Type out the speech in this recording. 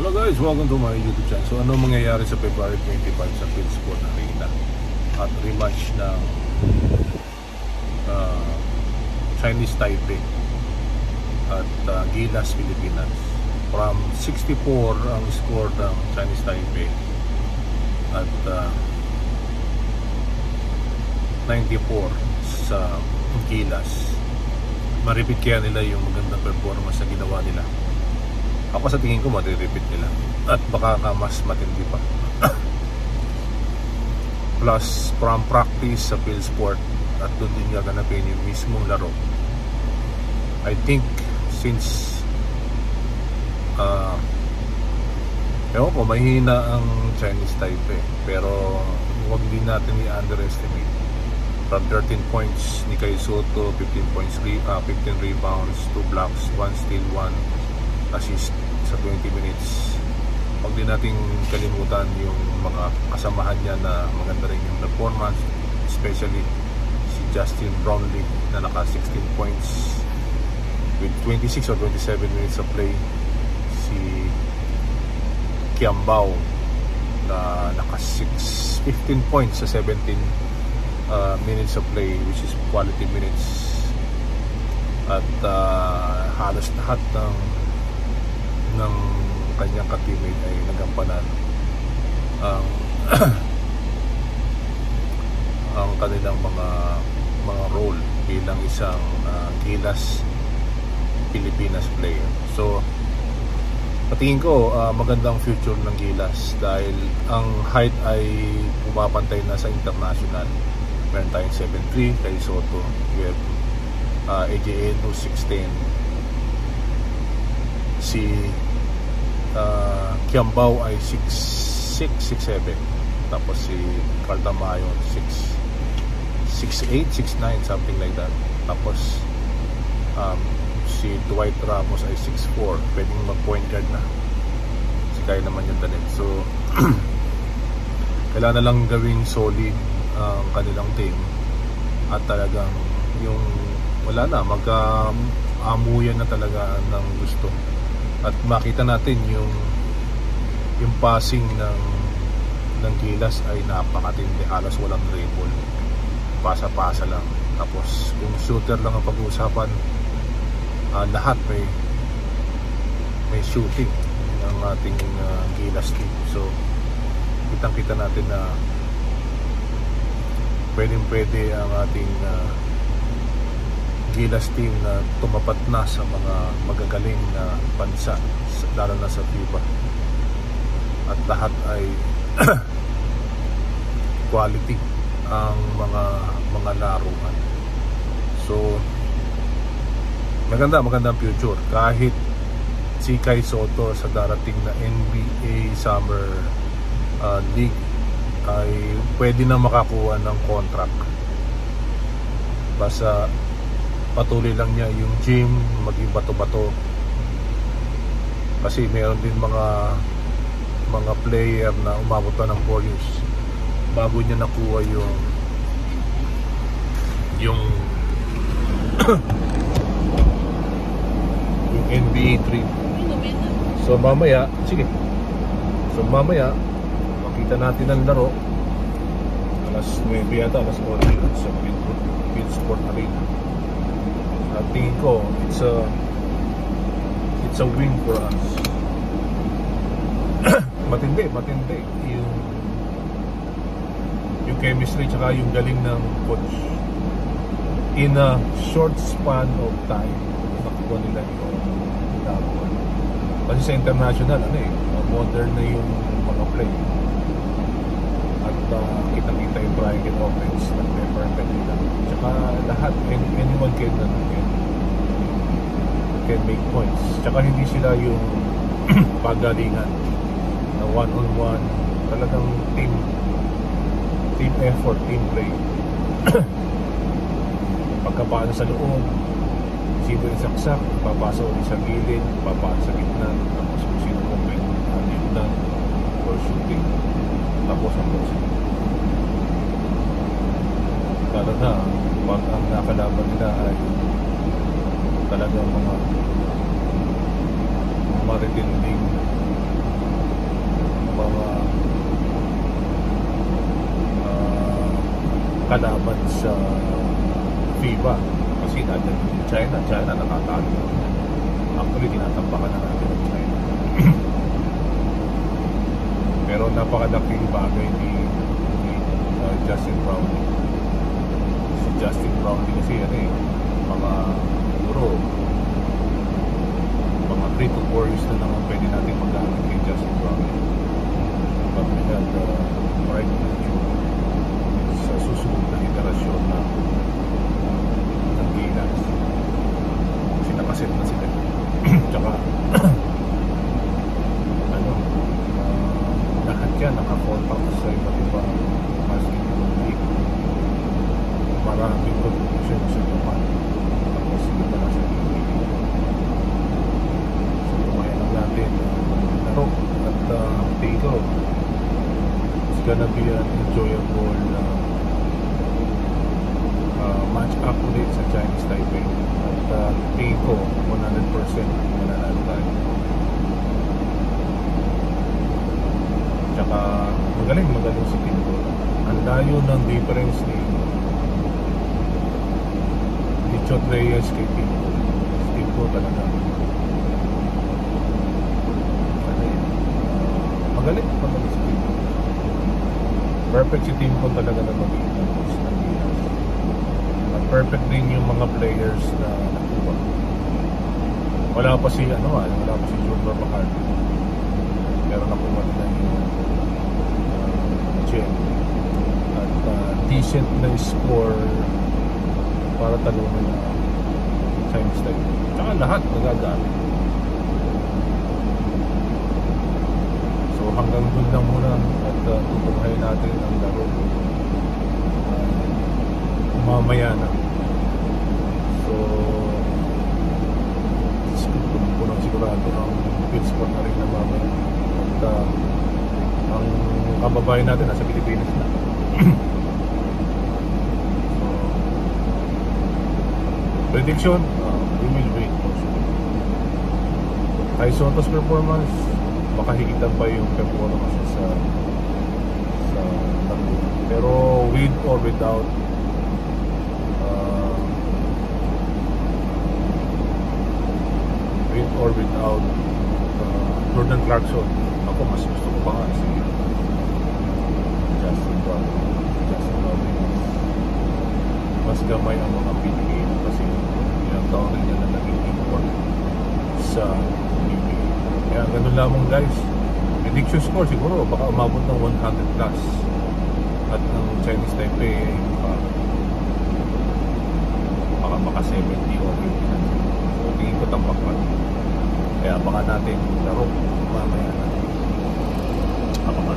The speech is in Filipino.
Hello guys, welcome to my YouTube channel. So ano mangyayari sa February 25 sa Philsport Arena at rematch ng Chinese Taipei at Gilas, Pilipinas. From 64 ang score ng Chinese Taipei at 94 sa Gilas. Ma-repeat kaya nila yung magandang performance na ginawa nila? Ako sa tingin ko ma-repeat nila at baka mas matindi pa. Plus from practice sa Philsport at doon din nga ganapin yung mismong laro. I think since ewan ko, mahina ang Chinese Taipei, pero huwag din natin i-underestimate. From 13 points ni Kai Sotto, 15 points, 15 rebounds, 2 blocks, 1 steal, 1 assist sa 20 minutes. Huwag din natin kalimutan yung mga kasamahan niya na maganda rin yung performance, especially si Justin Brownlee na naka 16 points with 26 or 27 minutes of play, si Kiambao na naka 15 points sa 17 minutes of play, which is quality minutes, at halos lahat ng kanyang ka-teammate ay nagampanan ang kanilang mga role bilang isang Gilas Pilipinas player. So patingin ko magandang future ng Gilas dahil ang height ay pumapantay na sa international. Meron tayong 7'3", Kai Sotto, we have AJ Edo 6'10", si Kiambao ay 6'6", 6'7", tapos si Carl Tamayo 6'8", 6'9", something like that. Tapos si Dwight Ramos ay 6'4", pwedeng mag-point guard na, si kaya naman yung talent. So kailangan na lang gawing solid ang kanilang team at talagang yung wala na, magka-amuyan na talaga ng gusto. At makita natin yung passing ng Gilas ay napakatindi, halos walang dribble, pasa-pasa lang. Tapos kung shooter lang ang pag-uusapan, lahat may shooting ng ating Gilas team. So kitang-kita natin na pwedeng-pwede ang ating Gilas team na tumapat na sa mga magagaling na bansa, lalo na sa FIBA, at lahat ay quality ang mga laruan. So magandang future. Kahit si Kai Sotto sa darating na NBA Summer League ay pwede na makakuha ng contract, basta patuloy lang niya yung gym, maging bato-bato. Kasi meron din mga player na umabot pa ng 4 years bago niya nakuha yung NBA dream. So mamaya makita natin ang laro alas 9 yata, alas 8 sa Philsport Arena. At tingin ko it's a win for us. matindi yung chemistry tsaka yung galing ng coach. In a short span of time nakuha nila yung laruan. Kasi sa international modern na yung mga play, at kitang-kita yung bracket offense na perfect nila. Tsaka lahat, anyone can make points. Tsaka hindi sila yung pagalingan na one-on-one, talagang team effort, team play. Pagkapano sa loob, sino yung saksak, papasa ulit sa gilid, papasa sa gitna, tapos kung sino open, down or shooting, tapos ang closing. Lalo na pag ang nakalaban nila ay talagang mga maritinding kalaban sa FIBA. Kasi natin China nakatalo. Actually, tinatampakan na natin ang China. Pero napakalaking bagay ni Justin Brownlee. Si Justin Brownlee kasi mga siguro mga 3 to 4 years na naman pwede natin mag-aamit kay Justin Brownlee. But we have right sa susunod na iterasyon na ng Gilas. Kasi nakaset na sila. Tsaka lahat yan nakakontact sa iba't ibang basketball league. Maraming production sa Japan. Tapos iba na sa NBA. So kumain lang natin laro at tingko. It's gonna be an enjoyable match up ulit sa Chinese Taipei. At tingin ko 100% mananalo tayo. Tsaka magaling si Team Go. Ang layo ng difference ni Chot Reyes kay Team Go. Team Go talaga magaling si Team Go. Perfect si Team Go talaga na magiging ng Gilas. At perfect din yung mga players na nakuha. Wala pa si Junior Bacardi. Pero nakuha nila yung Chen. At decent na score para talunan na Chinese Taipei. Tsaka lahat nagagamit. So hanggang dun lang muna at tutunahin natin ang laro mamaya na. So punong sigurado ang Pittsburgh na rin na mamaya. At ang kababayan natin nasa Pilipinas na. So prediction, we will win. Kay Soto's performance, baka higitan pa yung performance sa Laguna. Pero with or without Jordan Clarkson, ako mas gusto ko pa nga si Justin Brownlee. Mas gamay ang mga pinigay kasi ilang taon rin niya na naging import sa PBA. Kaya ganun lamang guys. Prediction score siguro baka umabot ng 100 plus. At ang Chinese Taipei baka 70 o 80 na. So tingin ko tampak pa. Kaya baka natin laro mamaya na. Abangan.